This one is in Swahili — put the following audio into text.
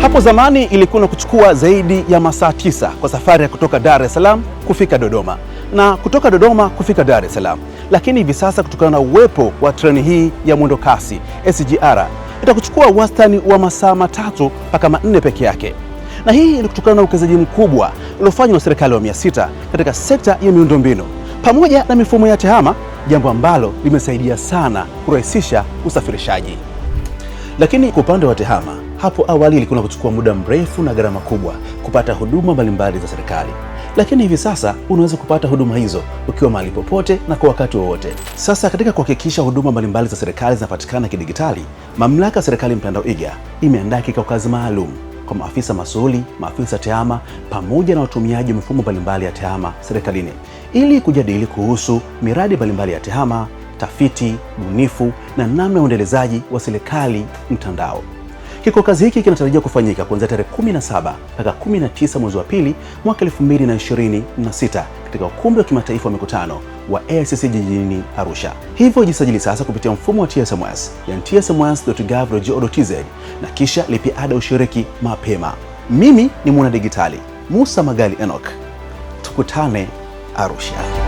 Hapo zamani ilikuwa kuchukua zaidi ya masaa 9 kwa safari ya kutoka Dar es Salaam kufika Dodoma na kutoka Dodoma kufika Dar es Salaam. Lakini hivi sasa kutokana na uwepo wa treni hii ya mwendo kasi SGR itakuchukua wastani wa masaa 3 mpaka 4 peke yake. Na hii ni kutokana na uwekezaji mkubwa uliofanywa na serikali ya 6 katika sekta ya miundombinu pamoja na mifumo ya tehama, jambo ambalo limesaidia sana kurahisisha usafirishaji. Lakini kwa upande wa tehama, hapo awali ilikuwa kuchukua muda mrefu na gharama kubwa kupata huduma mbalimbali za serikali. Lakini hivi sasa unaweza kupata huduma hizo ukiwa mahali popote na kwa wakati wowote. Sasa katika kuhakikisha huduma mbalimbali za serikali zinapatikana kidigitali, Mamlaka ya Serikali Mtandao iGA imeandaa kikao kazi maalum kwa maafisa masuhuli, maafisa tehama pamoja na watumiaji wa mifumo mbalimbali ya tehama serikalini ili kujadili kuhusu miradi mbalimbali ya tehama, tafiti, bunifu na namna ya uendelezaji wa serikali mtandao. Kikao kazi hiki kinatarajiwa kufanyika kuanzia tarehe 17 mpaka 19 mwezi wa pili mwaka 2026 katika ukumbi wa kimataifa wa mikutano wa AICC jijini Arusha. Hivyo jisajili sasa kupitia mfumo wa TSMS, yani tsms.gov.go.tz, na kisha lipia ada ushiriki mapema. Mimi ni mwana digitali Musa Magali Enoch. Tukutane Arusha.